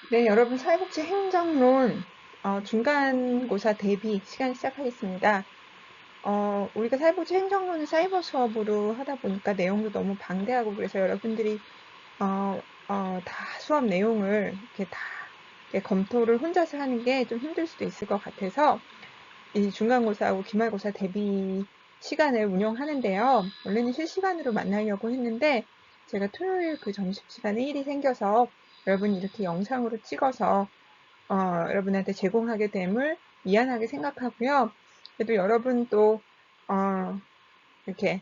네, 여러분 사회복지 행정론 중간고사 대비 시간 시작하겠습니다. 우리가 사회복지 행정론을 사이버 수업으로 하다 보니까 내용도 너무 방대하고 그래서 여러분들이 다 수업 내용을 이렇게 검토를 혼자서 하는 게 좀 힘들 수도 있을 것 같아서 이 중간고사하고 기말고사 대비 시간을 운영하는데요. 원래는 실시간으로 만나려고 했는데 제가 토요일 그 점심시간에 일이 생겨서 여러분이 이렇게 영상으로 찍어서 여러분한테 제공하게 됨을 미안하게 생각하고요. 그래도 여러분 또, 이렇게,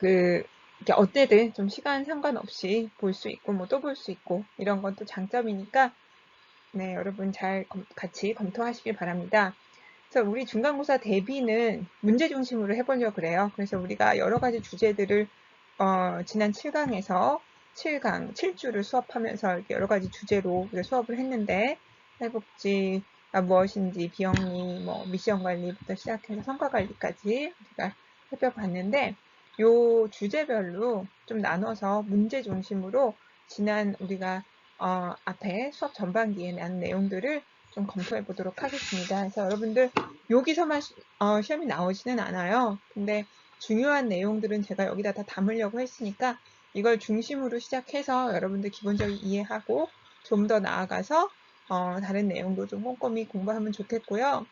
이렇게 어때든 좀 시간 상관없이 볼 수 있고, 뭐 또 볼 수 있고, 이런 건 또 장점이니까, 네, 여러분 같이 검토하시길 바랍니다. 그래서 우리 중간고사 대비는 문제 중심으로 해보려고 그래요. 그래서 우리가 여러 가지 주제들을, 지난 7강에서 7강, 7주를 수업하면서 여러 가지 주제로 수업을 했는데, 사회복지가 무엇인지, 비영리, 뭐, 미션 관리부터 시작해서 성과 관리까지 우리가 살펴봤는데, 요 주제별로 좀 나눠서 문제 중심으로 지난 우리가 앞에 수업 전반기에 난 내용들을 좀 검토해 보도록 하겠습니다. 그래서 여러분들 여기서만 시험이 나오지는 않아요. 근데 중요한 내용들은 제가 여기다 다 담으려고 했으니까 이걸 중심으로 시작해서 여러분들 기본적인 이해하고 좀 더 나아가서 다른 내용도 좀 꼼꼼히 공부하면 좋겠고요.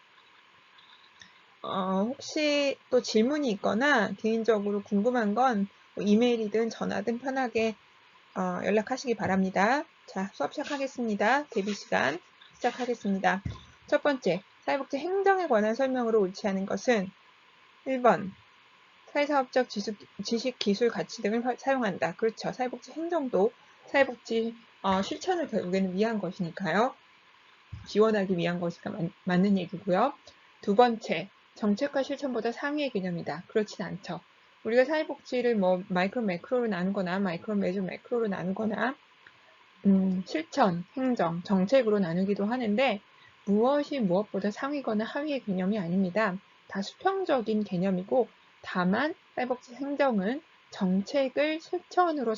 혹시 또 질문이 있거나 개인적으로 궁금한 건뭐 이메일이든 전화든 편하게 연락하시기 바랍니다. 자, 수업 시작하겠습니다. 대비 시간 시작하겠습니다. 첫 번째, 사회복지 행정에 관한 설명으로 옳지 않은 것은 1번, 사회사업적 지식, 기술, 가치 등을 사용한다. 그렇죠. 사회복지 행정도 사회복지 실천을 결국에는 위한 것이니까요. 지원하기 위한 것이니까 맞는 얘기고요. 두 번째, 정책과 실천보다 상위의 개념이다. 그렇진 않죠. 우리가 사회복지를 뭐 마이크로 매크로로 나누거나 마이크로 메조 매크로로 나누거나 실천, 행정, 정책으로 나누기도 하는데 무엇이 무엇보다 상위거나 하위의 개념이 아닙니다. 다 수평적인 개념이고 다만 사회복지 행정은 정책을 실천으로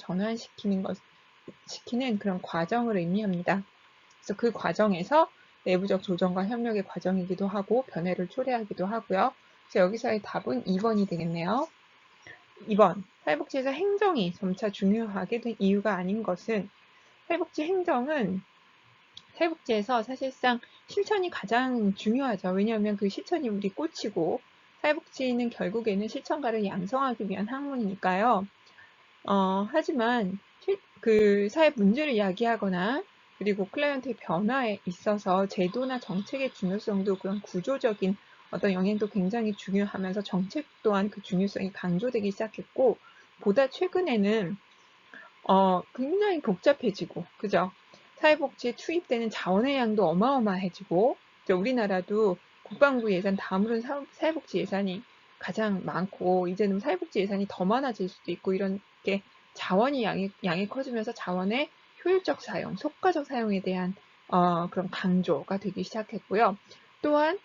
시키는 그런 과정을 의미합니다. 그래서 그 과정에서 내부적 조정과 협력의 과정이기도 하고 변화를 초래하기도 하고요. 그래서 여기서의 답은 2번이 되겠네요. 2번, 사회복지에서 행정이 점차 중요하게 된 이유가 아닌 것은 사회복지 행정은 사회복지에서 사실상 실천이 가장 중요하죠. 왜냐하면 그 실천이 우리 꽃이고 사회복지는 결국에는 실천가를 양성하기 위한 학문이니까요. 하지만 그 사회 문제를 이야기하거나 그리고 클라이언트의 변화에 있어서 제도나 정책의 중요성도 그런 구조적인 어떤 영향도 굉장히 중요하면서 정책 또한 그 중요성이 강조되기 시작했고 보다 최근에는 굉장히 복잡해지고, 그죠? 사회복지에 투입되는 자원의 양도 어마어마해지고, 우리나라도 국방부 예산 다음으로는 사회복지 예산이 가장 많고, 이제는 사회복지 예산이 더 많아질 수도 있고, 이런 게 자원이 양이 커지면서 자원의 효율적 사용, 효과적 사용에 대한 그런 강조가 되기 시작했고요. 또한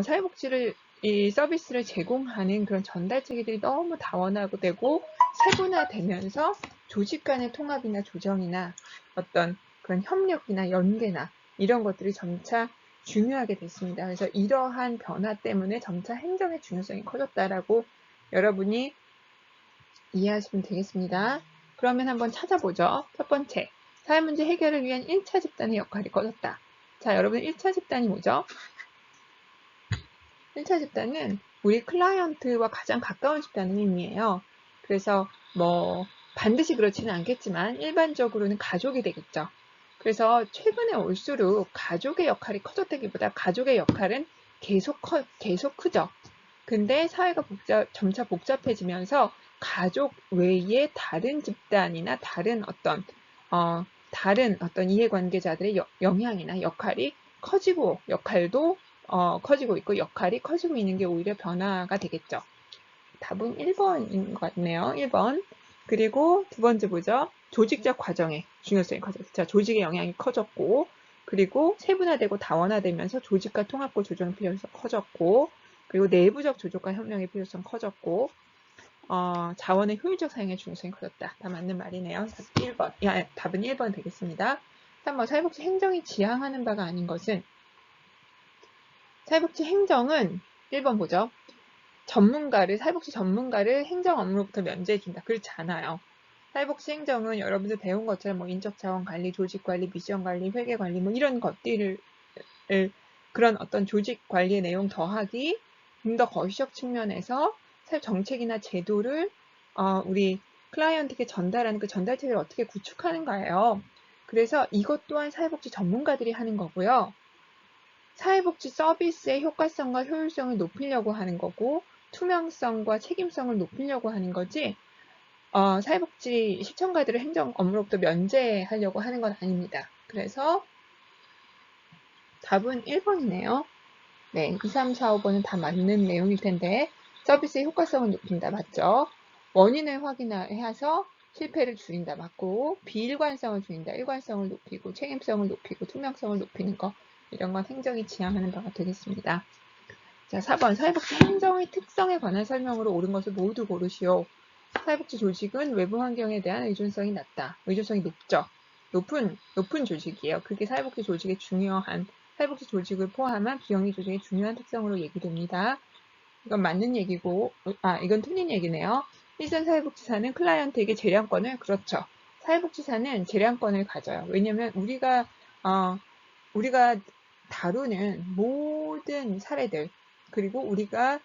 사회복지를 이 서비스를 제공하는 그런 전달 체계들이 너무 다원화되고 되고 세분화되면서 조직 간의 통합이나 조정이나 어떤 그런 협력이나 연계나 이런 것들이 점차 중요하게 됐습니다. 그래서 이러한 변화 때문에 점차 행정의 중요성이 커졌다라고 여러분이 이해하시면 되겠습니다. 그러면 한번 찾아보죠. 첫 번째, 사회문제 해결을 위한 1차 집단의 역할이 커졌다. 자, 여러분 1차 집단이 뭐죠? 1차 집단은 우리 클라이언트와 가장 가까운 집단을 의미해요. 그래서 뭐 반드시 그렇지는 않겠지만 일반적으로는 가족이 되겠죠. 그래서 최근에 올수록 가족의 역할이 커졌다기보다 가족의 역할은 계속 크죠. 근데 사회가 점차 복잡해지면서 가족 외에 다른 집단이나 다른 어떤 이해관계자들의 영향이나 역할이 역할도 커지고 있고 역할이 커지고 있는 게 오히려 변화가 되겠죠. 답은 1번인 것 같네요. 1번. 그리고 두 번째 보죠. 조직적 과정의 중요성이 커졌죠. 조직의 영향이 커졌고 그리고 세분화되고 다원화되면서 조직과 통합과 조정의 필요성 커졌고 그리고 내부적 조직과 협력의 필요성 커졌고 자원의 효율적 사용의 중요성이 커졌다. 다 맞는 말이네요. 답은 1번 되겠습니다. 3번 사회복지 행정이 지향하는 바가 아닌 것은 사회복지 행정은 1번 보죠. 사회복지 전문가를 행정 업무로부터 면제해준다. 그렇지 않아요. 사회복지 행정은 여러분들 배운 것처럼 뭐 인적자원 관리, 조직 관리, 미션 관리, 회계 관리 뭐 이런 것들을 그런 어떤 조직 관리의 내용 더하기 좀 더 거시적 측면에서 정책이나 제도를 우리 클라이언트에게 전달하는 그 전달체를 어떻게 구축하는가예요. 그래서 이것 또한 사회복지 전문가들이 하는 거고요. 사회복지 서비스의 효과성과 효율성을 높이려고 하는 거고 투명성과 책임성을 높이려고 하는 거지 사회복지 시청가들을 행정 업무로부터 면제하려고 하는 건 아닙니다. 그래서 답은 1번이네요. 네, 2, 3, 4, 5번은 다 맞는 내용일 텐데 서비스의 효과성을 높인다. 맞죠? 원인을 확인해서 실패를 줄인다. 맞고 비일관성을 줄인다. 일관성을 높이고 책임성을 높이고 투명성을 높이는 거 이런 건 행정이 지향하는 바가 되겠습니다. 자, 4번 사회복지 행정의 특성에 관한 설명으로 옳은 것을 모두 고르시오. 사회복지 조직은 외부 환경에 대한 의존성이 낮다. 의존성이 높죠. 높은 조직이에요. 그게 사회복지 조직의 중요한 사회복지 조직을 포함한 비영리 조직의 중요한 특성으로 얘기됩니다. 이건 맞는 얘기고, 이건 틀린 얘기네요. 일선 사회복지사는 클라이언트에게 재량권을, 그렇죠. 사회복지사는 재량권을 가져요. 왜냐면 우리가 다루는 모든 사례들, 그리고 우리가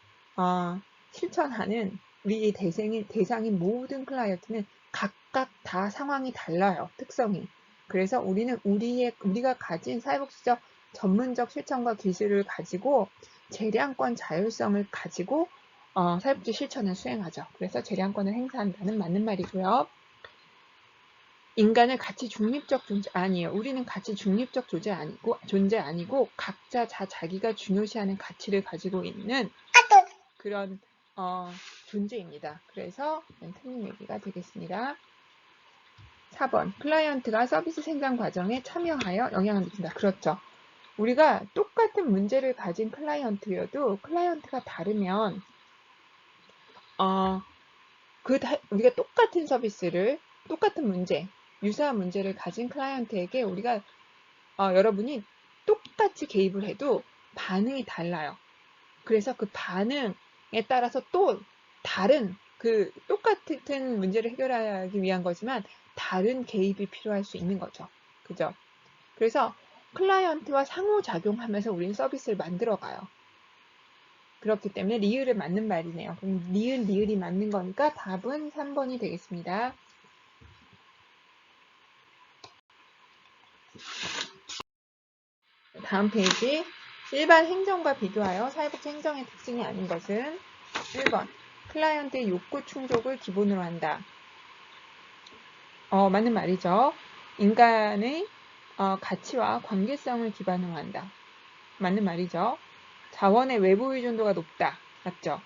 실천하는 우리 대상인 모든 클라이언트는 각각 다 상황이 달라요. 특성이. 그래서 우리는 우리가 가진 사회복지적 전문적 실천과 기술을 가지고 재량권 자율성을 가지고 사회복지 실천을 수행하죠. 그래서 재량권을 행사한다는 맞는 말이고요. 인간을 가치 중립적 존재 아니에요. 우리는 가치 중립적 존재 아니고 각자 자기가 중요시하는 가치를 가지고 있는 그런 존재입니다. 그래서 틀린 얘기가 되겠습니다. 4번 클라이언트가 서비스 생산 과정에 참여하여 영향을 미친다. 그렇죠. 우리가 똑같은 문제를 가진 클라이언트여도 클라이언트가 다르면 우리가 똑같은 서비스를 똑같은 문제 유사한 문제를 가진 클라이언트에게 우리가 여러분이 똑같이 개입을 해도 반응이 달라요. 그래서 그 반응에 따라서 또 다른 똑같은 문제를 해결하기 위한 거지만 다른 개입이 필요할 수 있는 거죠. 그죠? 그래서 클라이언트와 상호작용하면서 우리는 서비스를 만들어가요. 그렇기 때문에 리을을 맞는 말이네요. 그럼 리을이 맞는 거니까 답은 3번이 되겠습니다. 다음 페이지 일반 행정과 비교하여 사회복지 행정의 특징이 아닌 것은 1번 클라이언트의 욕구 충족을 기본으로 한다. 맞는 말이죠. 인간의 가치와 관계성을 기반으로 한다. 맞는 말이죠. 자원의 외부 의존도가 높다. 맞죠?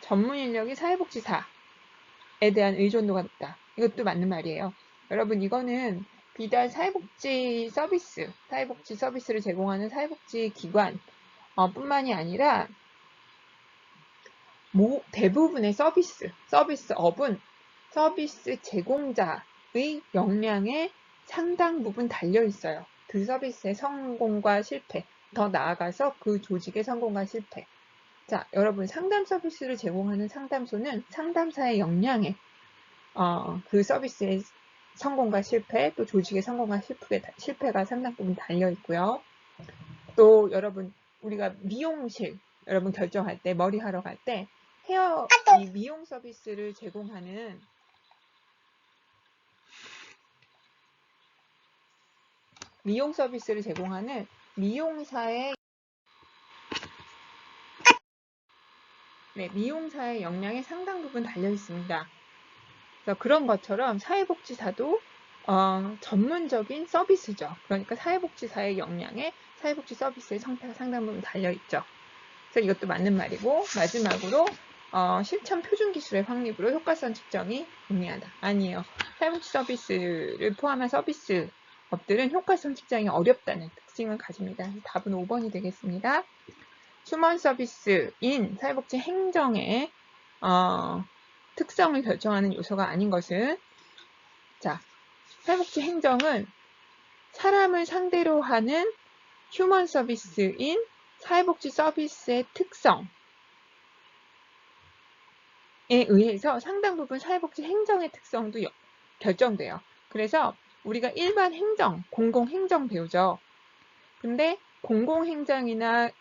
전문 인력이 사회복지사에 대한 의존도가 높다. 이것도 맞는 말이에요. 여러분 이거는 비단 사회복지 서비스를 제공하는 사회복지 기관 뿐만이 아니라 대부분의 서비스업은 서비스 제공자의 역량에 상당 부분 달려 있어요. 그 서비스의 성공과 실패, 더 나아가서 그 조직의 성공과 실패. 자, 여러분 상담 서비스를 제공하는 상담소는 상담사의 역량에 그 서비스의 성공과 실패, 또 조직의 성공과 실패가 상당 부분 달려 있고요. 또 여러분 우리가 미용실 여러분 결정할 때 머리 하러 갈 때 이 미용 서비스를 제공하는 미용사의 역량에 상당 부분 달려 있습니다. 그래서 그런 것처럼 사회복지사도 전문적인 서비스죠. 그러니까 사회복지사의 역량에 사회복지 서비스의 성패가 상당 부분 달려 있죠. 그래서 이것도 맞는 말이고 마지막으로 실천 표준 기술의 확립으로 효과성 측정이 용이하다. 아니에요. 사회복지 서비스를 포함한 서비스업들은 효과성 측정이 어렵다는 특징을 가집니다. 답은 5번이 되겠습니다. 휴먼 서비스인 사회복지 행정의 특성을 결정하는 요소가 아닌 것은 사회복지 행정은 사람을 상대로 하는 휴먼 서비스인 사회복지 서비스의 특성에 의해서 상당 부분 사회복지 행정의 특성도 결정돼요. 그래서 우리가 일반 행정, 공공행정 배우죠. 근데 공공행정이나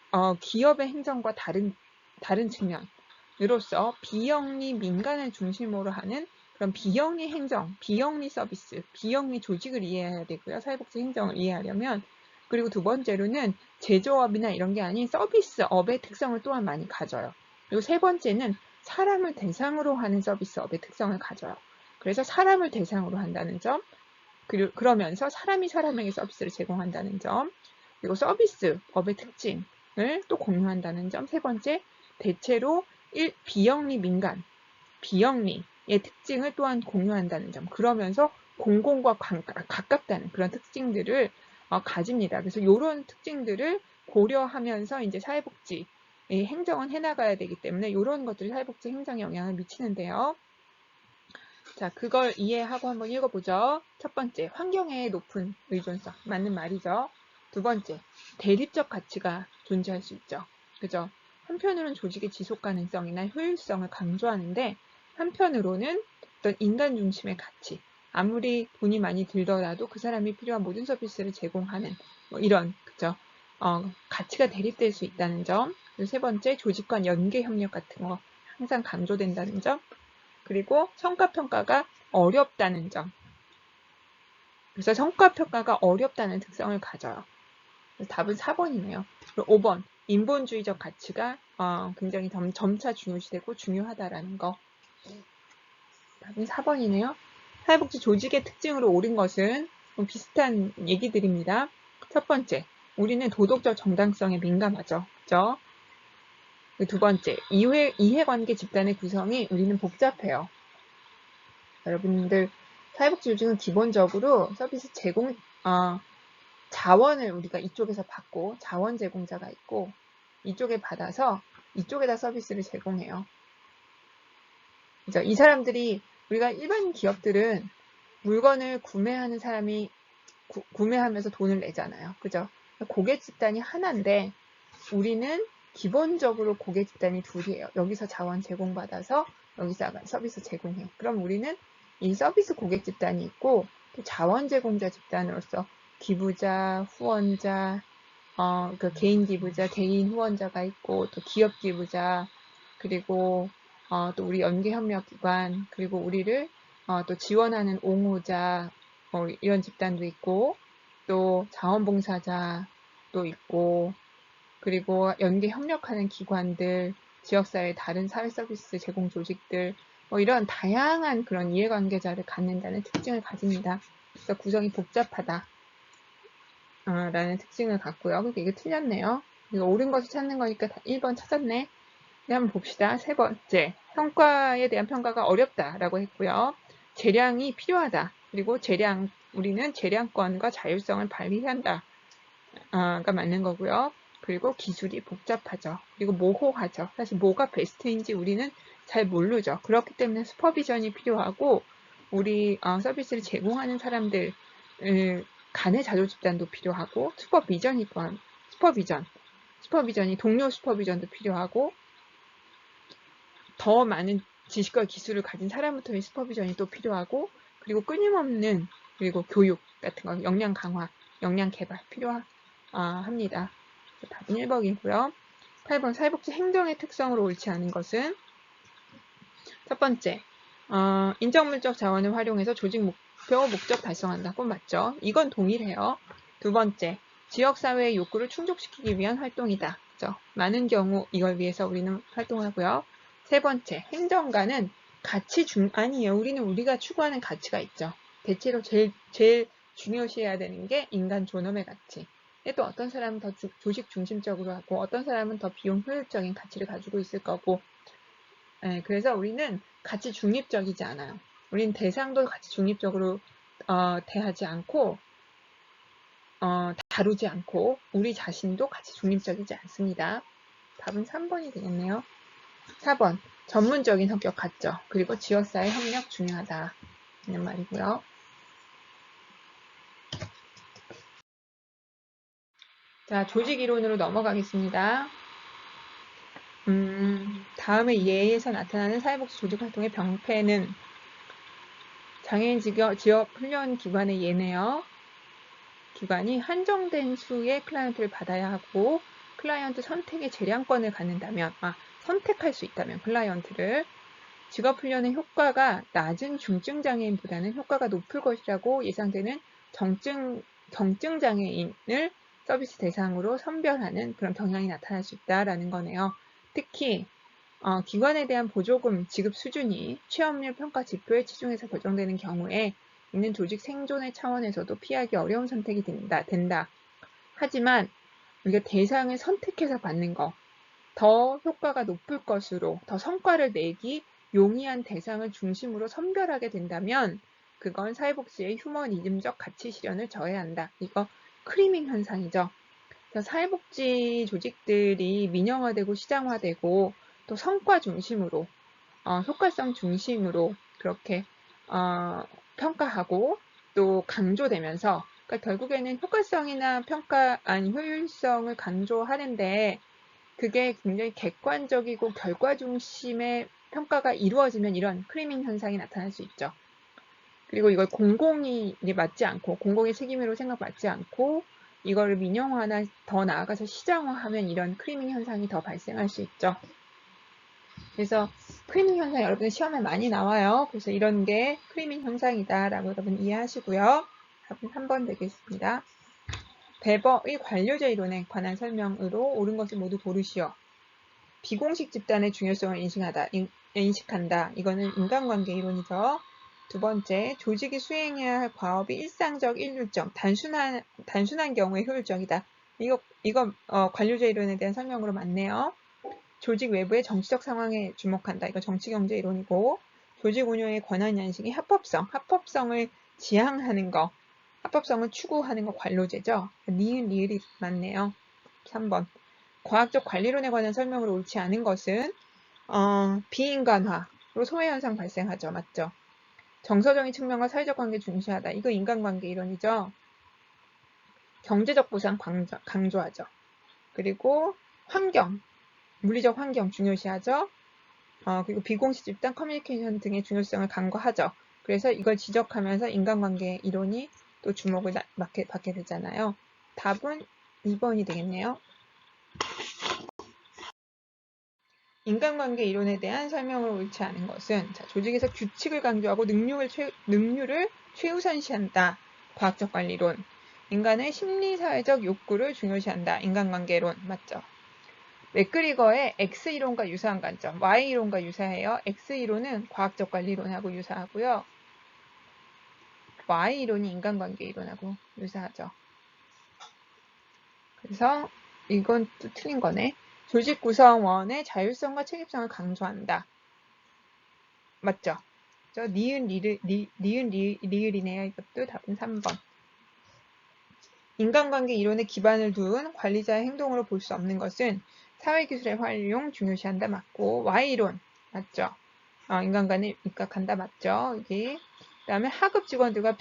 기업의 행정과 다른 측면으로서 비영리 민간을 중심으로 하는 그런 비영리 행정, 비영리 서비스, 비영리 조직을 이해해야 되고요. 사회복지 행정을 이해하려면. 그리고 두 번째로는 제조업이나 이런 게 아닌 서비스업의 특성을 또한 많이 가져요. 그리고 세 번째는 사람을 대상으로 하는 서비스업의 특성을 가져요. 그래서 사람을 대상으로 한다는 점, 그러면서 사람이 사람에게 서비스를 제공한다는 점, 그리고 서비스업의 특징을 또 공유한다는 점. 세 번째, 대체로 비영리 민간, 비영리의 특징을 또한 공유한다는 점. 그러면서 공공과 가깝다는 그런 특징들을 가집니다. 그래서 이런 특징들을 고려하면서 이제 사회복지 행정은 해나가야 되기 때문에 이런 것들이 사회복지 행정에 영향을 미치는데요. 자, 그걸 이해하고 한번 읽어보죠. 첫 번째, 환경의 높은 의존성. 맞는 말이죠. 두 번째, 대립적 가치가 존재할 수 있죠. 그죠? 한편으로는 조직의 지속 가능성이나 효율성을 강조하는데, 한편으로는 어떤 인간 중심의 가치. 아무리 돈이 많이 들더라도 그 사람이 필요한 모든 서비스를 제공하는, 이런, 그죠? 가치가 대립될 수 있다는 점. 그리고 세 번째, 조직 간 연계 협력 같은 거 항상 강조된다는 점. 그리고 성과평가가 어렵다는 점. 그래서 성과평가가 어렵다는 특성을 가져요. 답은 4번이네요. 그리고 5번, 인본주의적 가치가 굉장히 점차 중요시되고 중요하다라는 거. 답은 4번이네요. 사회복지 조직의 특징으로 옳은 것은 비슷한 얘기들입니다. 첫 번째, 우리는 도덕적 정당성에 민감하죠. 그죠? 두 번째, 이해관계 집단의 구성이 우리는 복잡해요. 여러분들 사회복지 조직은 기본적으로 서비스 제공 자원을 우리가 이쪽에서 받고 자원 제공자가 있고 이쪽에 받아서 이쪽에다 서비스를 제공해요. 그죠? 이 사람들이 우리가 일반 기업들은 물건을 구매하는 사람이 구매하면서 돈을 내잖아요. 그죠? 고객 집단이 하나인데 우리는 기본적으로 고객 집단이 둘이에요. 여기서 자원 제공받아서 여기서 서비스 제공해. 그럼 우리는 이 서비스 고객 집단이 있고 또 자원 제공자 집단으로서 기부자, 후원자, 그 개인 기부자, 개인 후원자가 있고 또 기업 기부자, 그리고 또 우리 연계협력기관, 그리고 우리를 또 지원하는 옹호자, 이런 집단도 있고 또 자원봉사자도 있고 그리고 연계 협력하는 기관들, 지역사회 다른 사회 서비스 제공 조직들, 이런 다양한 그런 이해관계자를 갖는다는 특징을 가집니다. 그래서 구성이 복잡하다. 라는 특징을 갖고요. 그러니까 이게 틀렸네요. 이거 옳은 것을 찾는 거니까 1번 찾았네. 네, 한번 봅시다. 세 번째, 성과에 대한 평가가 어렵다라고 했고요. 재량이 필요하다. 그리고 우리는 재량권과 자율성을 발휘한다. 가 맞는 거고요. 그리고 기술이 복잡하죠. 그리고 모호하죠. 사실 뭐가 베스트인지 우리는 잘 모르죠. 그렇기 때문에 슈퍼비전이 필요하고 우리 서비스를 제공하는 사람들 간의 자조 집단도 필요하고 슈퍼비전이 동료 슈퍼비전도 필요하고 더 많은 지식과 기술을 가진 사람부터의 슈퍼비전이 또 필요하고 그리고 끊임없는 그리고 교육 같은 거 역량 강화, 역량 개발 필요합니다. 답은 1번이고요. 8번 사회복지 행정의 특성으로 옳지 않은 것은 첫 번째, 인적물적 자원을 활용해서 조직 목표, 목적 달성한다. 그건 맞죠? 이건 동일해요. 두 번째, 지역사회의 욕구를 충족시키기 위한 활동이다. 그죠? 많은 경우 이걸 위해서 우리는 활동하고요. 세 번째, 행정가는 아니에요. 우리는 우리가 추구하는 가치가 있죠. 대체로 제일 중요시해야 되는 게 인간 존엄의 가치. 또 어떤 사람은 더 조직 중심적으로 하고 어떤 사람은 더 비용 효율적인 가치를 가지고 있을 거고 그래서 우리는 가치 중립적이지 않아요. 우리는 대상도 가치 중립적으로 대하지 않고 다루지 않고 우리 자신도 가치 중립적이지 않습니다. 답은 3번이 되겠네요. 4번 전문적인 성격 같죠. 그리고 지역사회 협력 중요하다. 라는 말이고요. 자, 조직 이론으로 넘어가겠습니다. 다음에 예에서 나타나는 사회복지 조직 활동의 병폐는 장애인 지역 훈련 기관의 예네요. 기관이 한정된 수의 클라이언트를 받아야 하고 클라이언트 선택의 재량권을 갖는다면, 선택할 수 있다면 클라이언트를 직업훈련의 효과가 낮은 중증장애인보다는 효과가 높을 것이라고 예상되는 경증장애인을 서비스 대상으로 선별하는 그런 경향이 나타날 수 있다라는 거네요. 특히 기관에 대한 보조금 지급 수준이 취업률 평가 지표에 치중해서 결정되는 경우에 있는 조직 생존의 차원에서도 피하기 어려운 선택이 된다. 하지만 우리가 대상을 선택해서 받는 거, 더 효과가 높을 것으로, 더 성과를 내기 용이한 대상을 중심으로 선별하게 된다면 그건 사회복지의 휴머니즘적 가치 실현을 저해한다. 이거 크리밍 현상이죠. 사회복지 조직들이 민영화되고 시장화되고 또 성과 중심으로, 효과성 중심으로 그렇게 평가하고 또 강조되면서, 그러니까 결국에는 효과성이나 효율성을 강조하는데 그게 굉장히 객관적이고 결과 중심의 평가가 이루어지면 이런 크리밍 현상이 나타날 수 있죠. 그리고 이걸 공공이 맞지 않고, 공공의 책임으로 생각받지 않고 이거를 민영화나 더 나아가서 시장화하면 이런 크리밍 현상이 더 발생할 수 있죠. 그래서 크리밍 현상 여러분 시험에 많이 나와요. 그래서 이런 게 크리밍 현상이다라고 여러분 이해하시고요. 답은 3번 되겠습니다. 베버의 관료제 이론에 관한 설명으로 옳은 것을 모두 고르시오. 비공식 집단의 중요성을 인식한다. 이거는 인간관계 이론이죠. 두 번째, 조직이 수행해야 할 과업이 일상적 일률적, 단순한 경우에 효율적이다. 이거 관료제 이론에 대한 설명으로 맞네요. 조직 외부의 정치적 상황에 주목한다. 이거 정치경제 이론이고, 조직 운영의 권한 양식이 합법성을 지향하는 거, 합법성을 추구하는 거 관료제죠. 리을이 맞네요. 3번. 과학적 관리론에 관한 설명으로 옳지 않은 것은 비인간화로 소외현상 발생하죠. 맞죠? 정서적인 측면과 사회적 관계 중시하다. 이거 인간관계 이론이죠. 경제적 보상 강조하죠. 그리고 환경, 물리적 환경 중요시하죠. 그리고 비공식 집단, 커뮤니케이션 등의 중요성을 간과하죠. 그래서 이걸 지적하면서 인간관계 이론이 또 주목을 받게 되잖아요. 답은 2번이 되겠네요. 인간관계 이론에 대한 설명을 옳지 않은 것은 조직에서 규칙을 강조하고 능률을 최우선시한다. 과학적 관리론. 인간의 심리사회적 욕구를 중요시한다. 인간관계론. 맞죠? 맥그리거의 X이론과 유사한 관점. Y이론과 유사해요. X이론은 과학적 관리론하고 유사하고요. Y이론이 인간관계 이론하고 유사하죠. 그래서 이건 또 틀린 거네. 조직 구성원의 자율성과 책임성을 강조한다. 맞죠? 니은 리을이네요. 이것도 답은 3번. 인간관계 이론에 기반을 둔 관리자의 행동으로 볼 수 없는 것은 사회기술의 활용 중요시한다. 맞고, Y이론 맞죠? 인간관을 입각한다. 맞죠? 여기. 그 다음에 하급 직원들과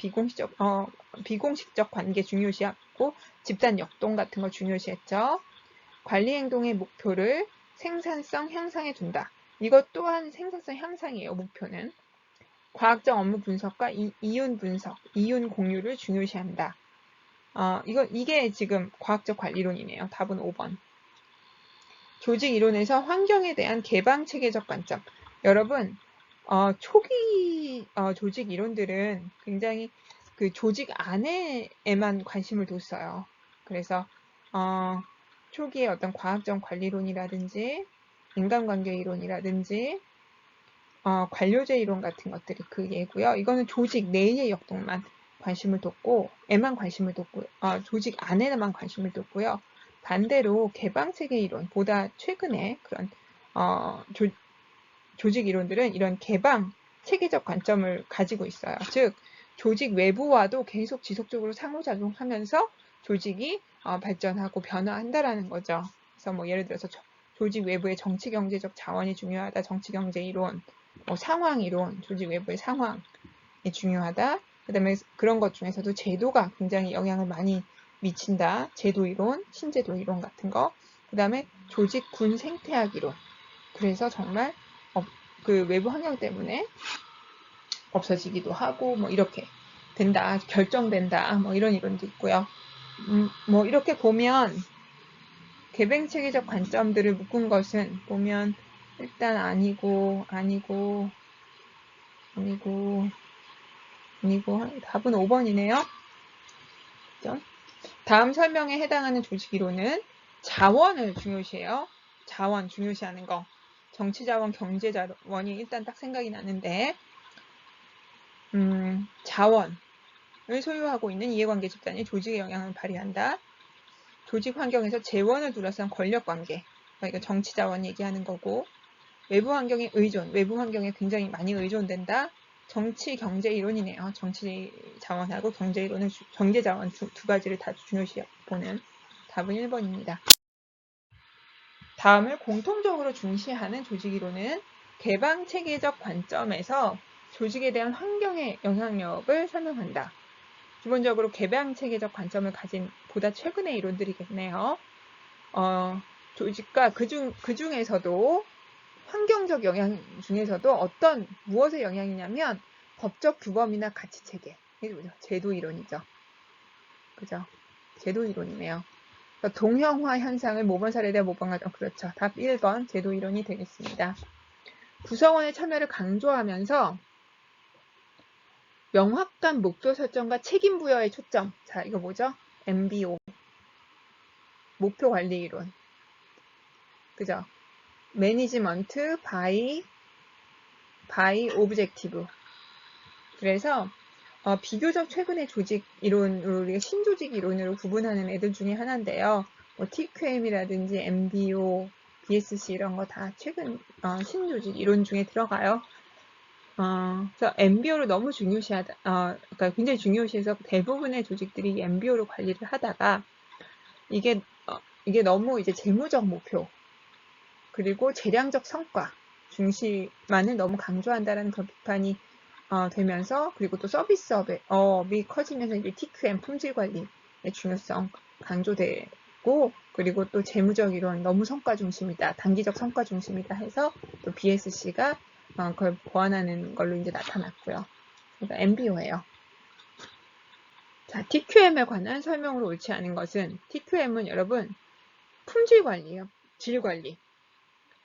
비공식적 관계 중요시하고 집단 역동 같은 거 중요시했죠. 관리 행동의 목표를 생산성 향상에 둔다. 이것 또한 생산성 향상이에요. 목표는. 과학적 업무 분석과 이윤 분석, 이윤 공유를 중요시한다. 이게 지금 과학적 관리론이네요. 답은 5번. 조직 이론에서 환경에 대한 개방 체계적 관점. 여러분, 초기 조직 이론들은 굉장히 그 조직 안에만 관심을 뒀어요. 그래서 초기에 어떤 과학적 관리론이라든지 인간관계 이론이라든지 관료제 이론 같은 것들이 그 예고요. 이거는 조직 내의 역동만 관심을 뒀고, 조직 안에만 관심을 뒀고요. 반대로 개방체계 이론보다 최근에 그런 조직 이론들은 이런 개방 체계적 관점을 가지고 있어요. 즉, 조직 외부와도 계속 지속적으로 상호작용하면서 조직이 발전하고 변화한다라는 거죠. 그래서 뭐 예를 들어서 조직 외부의 정치경제적 자원이 중요하다. 정치경제 이론, 상황 이론, 조직 외부의 상황이 중요하다. 그 다음에 그런 것 중에서도 제도가 굉장히 영향을 많이 미친다, 제도 이론, 신제도 이론 같은 거. 그 다음에 조직 군 생태학 이론. 그래서 정말 그 외부 환경 때문에 없어지기도 하고 뭐 이렇게 된다, 결정된다, 뭐 이런 이론도 있고요. 뭐 이렇게 보면 개뱅 체계적 관점들을 묶은 것은 보면 일단 아니고 답은 5번이네요. 그죠? 다음 설명에 해당하는 조직 이론은 자원을 중요시해요. 자원 중요시하는 거. 정치자원, 경제자원이 일단 딱 생각이 나는데 자원을 소유하고 있는 이해관계 집단이 조직에 영향을 발휘한다. 조직 환경에서 재원을 둘러싼 권력관계. 그러니까 정치자원 얘기하는 거고 외부 환경에 의존, 외부 환경에 굉장히 많이 의존된다. 정치, 경제 이론이네요. 정치 자원하고 경제 이론은 경제 자원 두 가지를 다 중요시 보는 답은 1번입니다. 다음을 공통적으로 중시하는 조직 이론은 개방 체계적 관점에서 조직에 대한 환경의 영향력을 설명한다. 기본적으로 개방 체계적 관점을 가진 보다 최근의 이론들이겠네요. 조직과 그 중에서도 환경적 영향 중에서도 무엇의 영향이냐면 법적 규범이나 가치 체계. 제도 이론이죠. 그죠? 제도 이론이네요. 그러니까 동형화 현상을 모범 사례에 모방하죠. 그렇죠. 답 1번 제도 이론이 되겠습니다. 구성원의 참여를 강조하면서 명확한 목표 설정과 책임 부여의 초점. 자, 이거 뭐죠? MBO. 목표 관리 이론. 그죠? 매니지먼트 바이 오브젝티브. 그래서 비교적 최근의 조직 이론으로 우리가 신조직 이론으로 구분하는 애들 중에 하나인데요. 뭐 TQM이라든지 MBO, BSC 이런 거 다 최근 신조직 이론 중에 들어가요. 그래서 MBO를 너무 중요시하다, 그러니까 굉장히 중요시해서 대부분의 조직들이 MBO로 관리를 하다가 이게 너무 이제 재무적 목표 그리고 재량적 성과 중심만을 너무 강조한다는 그런 비판이 되면서 그리고 또 서비스업이 커지면서 이제 TQM 품질 관리의 중요성 강조되고 그리고 또 재무적 이론 너무 성과 중심이다, 단기적 성과 중심이다 해서 또 BSC가 그걸 보완하는 걸로 이제 나타났고요. 그러니까 MBO예요. 자, TQM에 관한 설명으로 옳지 않은 것은 TQM은 여러분 품질 관리예요, 질 관리.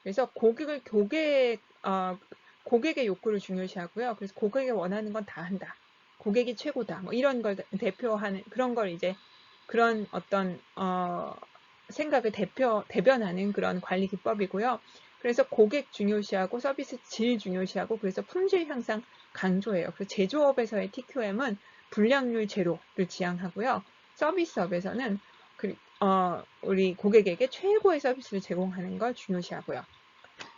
그래서 고객의 욕구를 중요시하고요. 그래서 고객이 원하는 건 다 한다. 고객이 최고다. 뭐 이런 걸 대표하는 그런 걸 이제 그런 어떤 생각을 대변하는 그런 관리 기법이고요. 그래서 고객 중요시하고 서비스 질 중요시하고 그래서 품질 향상 강조해요. 그래서 제조업에서의 TQM은 불량률 제로를 지향하고요. 서비스업에서는 우리 고객에게 최고의 서비스를 제공하는 걸 중요시하고요.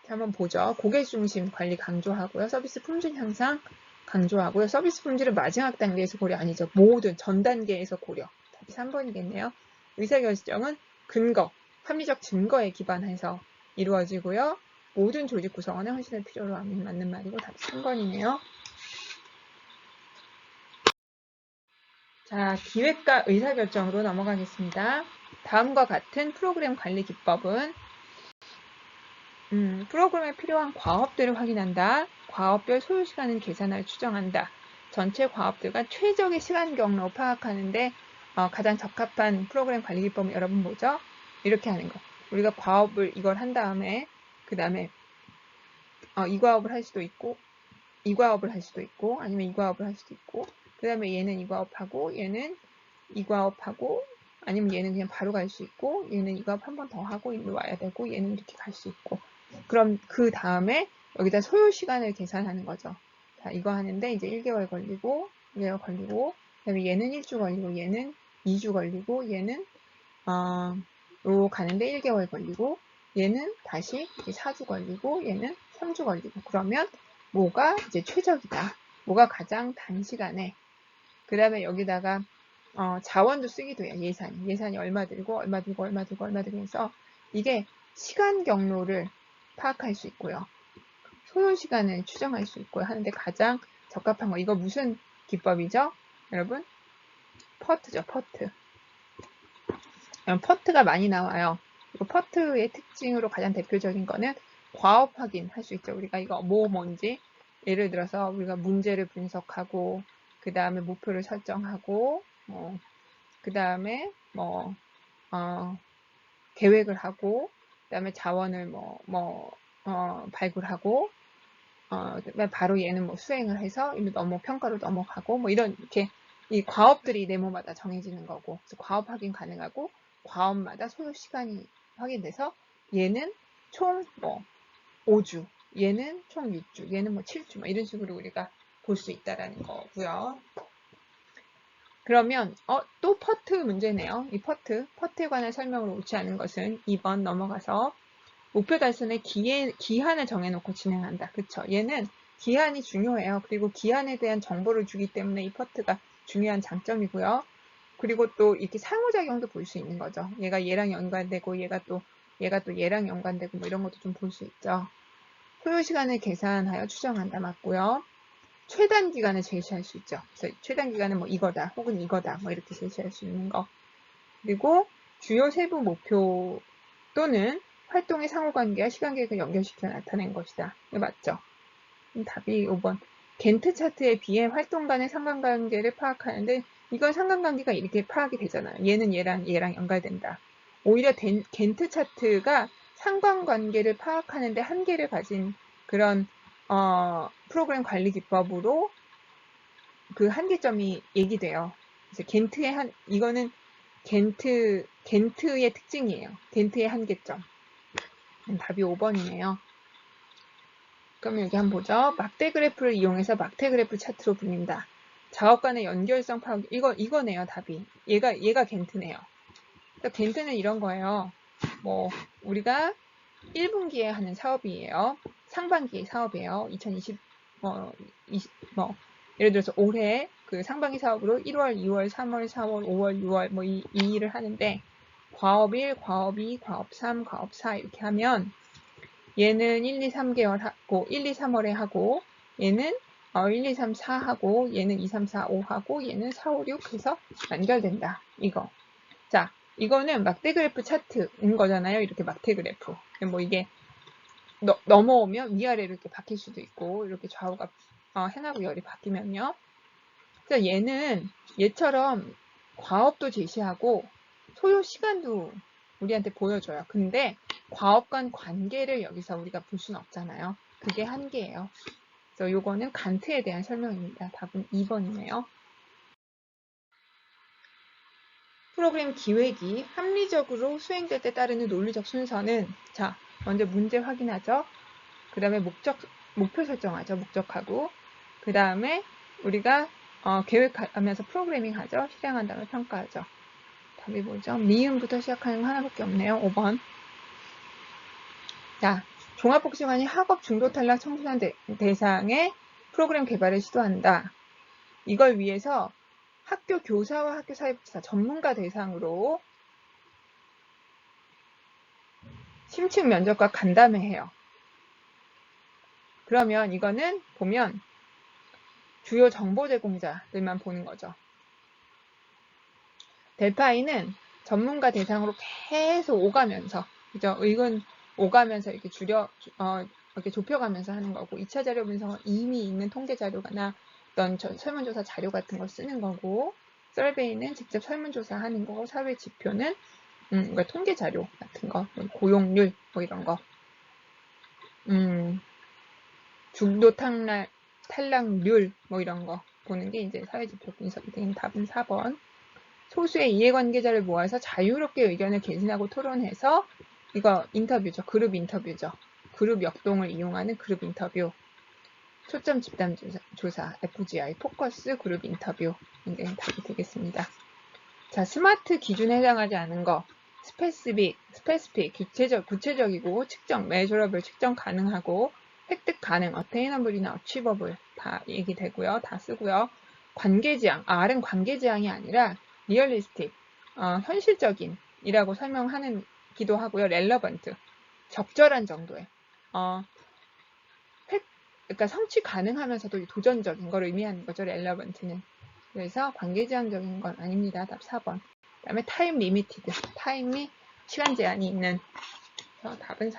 한번 보죠. 고객 중심 관리 강조하고요. 서비스 품질 향상 강조하고요. 서비스 품질은 마지막 단계에서 고려 아니죠. 모든 전 단계에서 고려. 답이 3번이겠네요. 의사결정은 근거, 합리적 증거에 기반해서 이루어지고요. 모든 조직 구성원의 헌신을 필요로 하는 맞는 말이고 답이 3번이네요. 자, 기획과 의사결정으로 넘어가겠습니다. 다음과 같은 프로그램 관리 기법은 프로그램에 필요한 과업들을 확인한다. 과업별 소요 시간을 계산하여 추정한다. 전체 과업들과 최적의 시간 경로 파악하는데 가장 적합한 프로그램 관리 기법은 여러분 뭐죠? 이렇게 하는 거. 우리가 과업을 이걸 한 다음에 그 다음에 이 과업을 할 수도 있고 이 과업을 할 수도 있고 아니면 이 과업을 할 수도 있고 그 다음에 얘는 이 과업하고 얘는 이 과업하고 아니면 얘는 그냥 바로 갈 수 있고 얘는 이 과업 한 번 더 하고 일로 와야 되고 얘는 이렇게 갈 수 있고 그럼 그 다음에 여기다 소요 시간을 계산하는 거죠. 자, 이거 하는데 이제 1개월 걸리고 1개월 걸리고 그다음에 얘는 1주 걸리고 얘는 2주 걸리고 얘는 로 가는데 1개월 걸리고 얘는 다시 4주 걸리고 얘는 3주 걸리고 그러면 뭐가 이제 최적이다. 뭐가 가장 단시간에 그 다음에 여기다가 자원도 쓰기도 해요. 예산이 얼마 들고 얼마 들고 얼마 들고 얼마 들고 해서 이게 시간 경로를 파악할 수 있고요. 소요 시간을 추정할 수 있고요. 하는데 가장 적합한 거 이거 무슨 기법이죠? 여러분? 퍼트죠. 퍼트. 퍼트가 많이 나와요. 그리고 퍼트의 특징으로 가장 대표적인 거는 과업 확인할 수 있죠. 우리가 이거 뭔지 예를 들어서 우리가 문제를 분석하고 그 다음에 목표를 설정하고 그 다음에 계획을 하고 그 다음에 자원을 발굴하고 그다음에 바로 얘는 수행을 해서 평가로 넘어가고 이런 이렇게 이 과업들이 네모마다 정해지는 거고 그래서 과업 확인 가능하고 과업마다 소요 시간이 확인돼서 얘는 총 5주, 얘는 총 6주, 얘는 7주 이런 식으로 우리가 볼 수 있다라는 거고요. 그러면 또 퍼트 문제네요. 이 퍼트에 관한 설명으로 옳지 않은 것은 2번 넘어가서 목표 달성의 기한을 정해놓고 진행한다. 그쵸? 얘는 기한이 중요해요. 그리고 기한에 대한 정보를 주기 때문에 이 퍼트가 중요한 장점이고요. 그리고 또 이렇게 상호작용도 볼 수 있는 거죠. 얘가 얘랑 연관되고 얘가 또 얘랑 연관되고 이런 것도 좀 볼 수 있죠. 소요 시간을 계산하여 추정한다. 맞고요. 최단 기간을 제시할 수 있죠. 그래서 최단 기간은 이거다 혹은 이거다 이렇게 제시할 수 있는 거. 그리고 주요 세부 목표 또는 활동의 상호관계와 시간계획을 연결시켜 나타낸 것이다. 이거 맞죠? 답이 5번. 겐트 차트에 비해 활동 간의 상관관계를 파악하는데 이건 상관관계가 이렇게 파악이 되잖아요. 얘는 얘랑 연관된다. 오히려 겐트 차트가 상관관계를 파악하는데 한계를 가진 그런 프로그램 관리 기법으로 그 한계점이 얘기돼요. 그래서 이거는 겐트의 특징이에요. 겐트의 한계점. 답이 5번이네요. 그럼 여기 한번 보죠. 막대 그래프를 이용해서 막대 그래프 차트로 불린다. 작업 간의 연결성 파악, 이거네요, 답이. 얘가 겐트네요. 그러니까 겐트는 이런 거예요. 우리가 1분기에 하는 사업이에요. 상반기 사업이에요. 2020, 예를 들어서 올해 그 상반기 사업으로 1월, 2월, 3월, 4월, 5월, 6월 이 일을 하는데 과업 1, 과업 2, 과업 3, 과업 4 이렇게 하면 얘는 1, 2, 3개월 하고 1, 2, 3월에 하고 얘는 1, 2, 3, 4 하고 얘는 2, 3, 4, 5 하고 얘는 4, 5, 6 해서 연결된다. 이거. 자, 이거는 막대 그래프 차트인 거잖아요. 이렇게 막대 그래프. 이게 넘어오면 위아래로 이렇게 바뀔 수도 있고 이렇게 좌우가 행하고 열이 바뀌면요. 그래서 얘처럼 과업도 제시하고 소요 시간도 우리한테 보여줘요. 근데 과업 간 관계를 여기서 우리가 볼 수는 없잖아요. 그게 한계예요. 그래서 요거는 간트에 대한 설명입니다. 답은 2번이네요. 프로그램 기획이 합리적으로 수행될 때 따르는 논리적 순서는 자, 먼저 문제 확인하죠. 그 다음에 목표 설정하죠. 목적하고 그 다음에 우리가 계획하면서 프로그래밍 하죠. 실행한 다음에 평가하죠. 답이 뭐죠? 미음부터 시작하는 거 하나밖에 없네요. 5번. 자, 종합복지관이 학업 중도 탈락 청소년 대상의 프로그램 개발을 시도한다. 이걸 위해서 학교 교사와 학교 사회복지사 전문가 대상으로 심층 면접과 간담회 해요. 그러면 이거는 보면 주요 정보 제공자들만 보는 거죠. 델파이는 전문가 대상으로 계속 오가면서, 그죠? 의견 오가면서 이렇게 이렇게 좁혀가면서 하는 거고, 2차 자료 분석은 이미 있는 통계 자료나 어떤 설문조사 자료 같은 걸 쓰는 거고, 서베이는 직접 설문조사 하는 거고, 사회 지표는 그러니까 통계 자료 같은 거, 고용률 이런 거, 중도 탈락률 이런 거 보는 게 이제 사회 지표 분석이 되는 답은 4번. 소수의 이해관계자를 모아서 자유롭게 의견을 개진하고 토론해서 이거 인터뷰죠. 그룹 인터뷰죠. 그룹 역동을 이용하는 그룹 인터뷰. 초점 집단 조사, FGI, 포커스 그룹 인터뷰. 이게 답이 되겠습니다. 자, 스마트 기준에 해당하지 않은 거. 스페시픽, 구체적이고 측정, measurable, 측정 가능하고 획득 가능, attainable이나 achievable 다 얘기되고요. 다 쓰고요. 관계지향, R은 관계지향이 아니라 realistic, 현실적인 이라고 설명하는 기도 하고요. relevant, 적절한 정도의 그러니까 성취 가능하면서도 도전적인 걸 의미하는 거죠. relevant는. 그래서 관계지향적인 건 아닙니다. 답 4번. 다음에 타임 리미티드, 타임이 시간 제한이 있는. 답은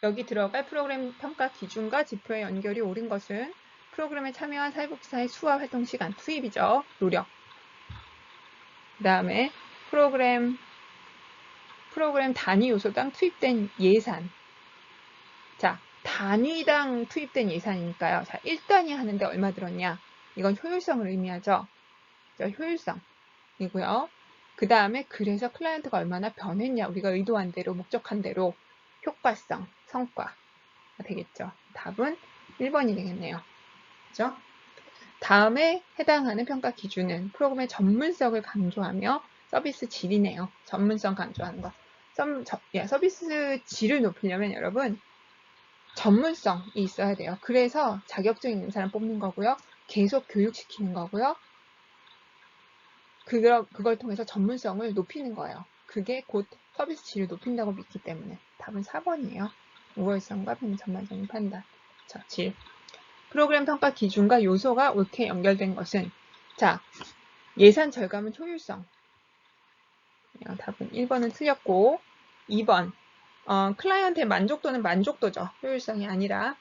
여기 들어갈 프로그램 평가 기준과 지표의 연결이 옳은 것은 프로그램에 참여한 사회복지사의 수와 활동 시간, 투입이죠. 노력. 그 다음에 프로그램 단위 요소당 투입된 예산. 자, 단위당 투입된 예산이니까요. 자, 1단위 하는데 얼마 들었냐? 이건 효율성을 의미하죠. 효율성이고요. 그 다음에 그래서 클라이언트가 얼마나 변했냐? 우리가 의도한 대로, 목적한 대로 효과성, 성과가 되겠죠. 답은 1번이 되겠네요. 그죠? 다음에 해당하는 평가 기준은 프로그램의 전문성을 강조하며 서비스 질이네요. 전문성 강조하는 거. 서비스 질을 높이려면 여러분 전문성이 있어야 돼요. 그래서 자격증 있는 사람 뽑는 거고요. 계속 교육시키는 거고요. 그걸 통해서 전문성을 높이는 거예요. 그게 곧 서비스 질을 높인다고 믿기 때문에 답은 4번이에요. 우월성과 전반적인 판단. 자, 질. 프로그램 평가 기준과 요소가 옳게 연결된 것은 자, 예산 절감은 효율성. 답은 1번은 틀렸고 2번 클라이언트의 만족도는 만족도죠. 효율성이 아니라.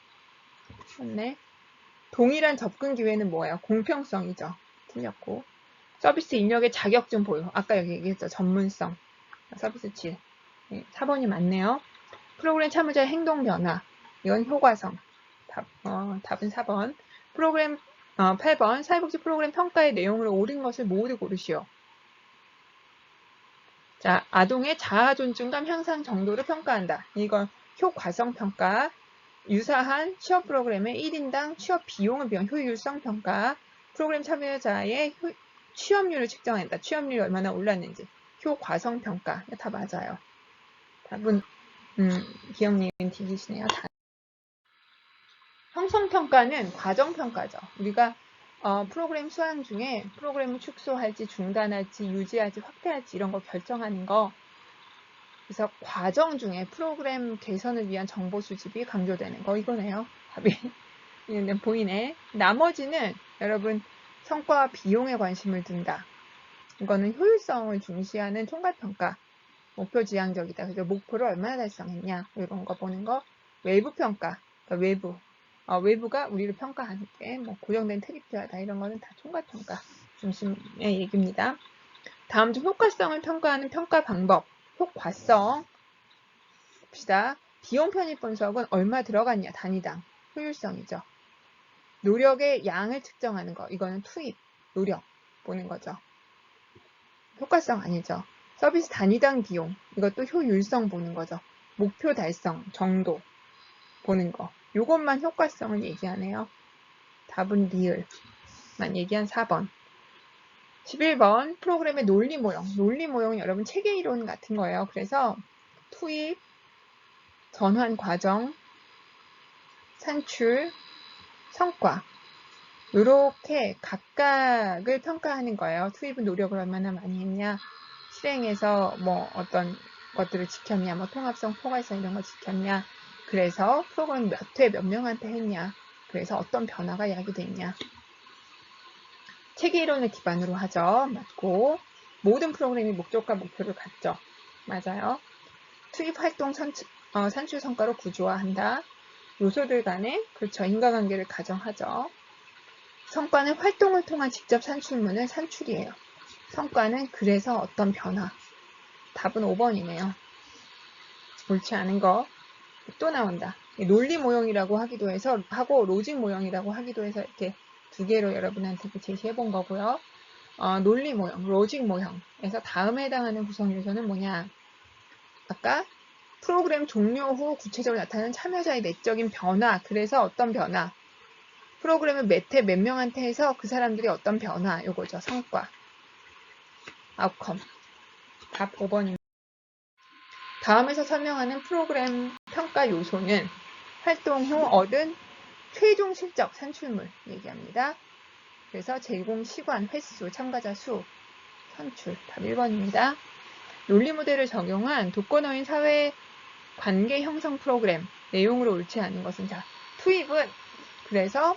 맞네. 동일한 접근 기회는 뭐예요? 공평성이죠. 틀렸고. 서비스 인력의 자격증 보유. 아까 여기 얘기했죠. 전문성. 서비스 질. 4번이 맞네요. 프로그램 참여자의 행동 변화. 이건 효과성. 답은 4번. 프로그램 8번. 사회복지 프로그램 평가의 내용을 옳은 것을 모두 고르시오. 자, 아동의 자아 존중감 향상 정도를 평가한다. 이건 효과성 평가. 유사한 취업 프로그램의 1인당 취업 비용을 비한 효율성 평가. 프로그램 참여자의 취업률을 측정한다. 취업률이 얼마나 올랐는지. 효과성 평가. 다 맞아요. 답은 기억님은 D이시네요. 형성평가는 과정평가죠. 우리가 프로그램 수행 중에 프로그램을 축소할지 중단할지 유지할지 확대할지 이런 거 결정하는 거. 그래서 과정 중에 프로그램 개선을 위한 정보 수집이 강조되는 거 이거네요. 답이 보이네. 나머지는 여러분 성과와 비용에 관심을 둔다. 이거는 효율성을 중시하는 총괄평가. 목표 지향적이다. 그래서 목표를 얼마나 달성했냐 이런 거 보는 거. 외부평가. 그러니까 외부가 우리를 평가하는 게 고정된 틀이 필요하다. 이런 거는 다 총괄평가 중심의 얘기입니다. 다음 중 효과성을 평가하는 평가 방법. 효과성. 봅시다. 비용 편입 분석은 얼마 들어갔냐 단위당. 효율성이죠. 노력의 양을 측정하는 거. 이거는 투입, 노력 보는 거죠. 효과성 아니죠. 서비스 단위당 비용. 이것도 효율성 보는 거죠. 목표 달성 정도 보는 거. 요것만 효과성을 얘기하네요. 답은 리을만 얘기한 4번. 11번 프로그램의 논리 모형. 논리 모형은 여러분 체계 이론 같은 거예요. 그래서 투입, 전환 과정, 산출, 성과 이렇게 각각을 평가하는 거예요. 투입은 노력을 얼마나 많이 했냐, 실행에서 어떤 것들을 지켰냐, 통합성, 포괄성 이런 거 지켰냐, 그래서 프로그램 몇 회 몇 명한테 했냐, 그래서 어떤 변화가 야기됐냐. 체계 이론을 기반으로 하죠. 맞고 모든 프로그램이 목적과 목표를 갖죠. 맞아요. 투입 활동 산출 성과로 구조화한다. 요소들 간의 인과관계를 가정하죠. 성과는 활동을 통한 직접 산출문을 산출이에요. 성과는 그래서 어떤 변화. 답은 5번이네요. 옳지 않은 거 또 나온다. 논리 모형이라고 하기도 해서 하고 로직 모형이라고 하기도 해서 이렇게 두 개로 여러분한테 제시해 본 거고요. 논리 모형, 로직 모형에서 다음에 해당하는 구성 요소는 뭐냐? 아까 프로그램 종료 후 구체적으로 나타나는 참여자의 내적인 변화. 그래서 어떤 변화? 프로그램을 몇 회 몇 명한테 해서 그 사람들이 어떤 변화. 요거죠. 성과. 아웃컴. 답 5번입니다. 다음에서 설명하는 프로그램 평가 요소는 활동 후 얻은 최종 실적 산출물 얘기합니다. 그래서 제공 시간, 횟수, 참가자 수, 산출. 답 1번입니다. 논리 모델을 적용한 독거노인 사회 관계 형성 프로그램 내용으로 옳지 않은 것은 투입은 그래서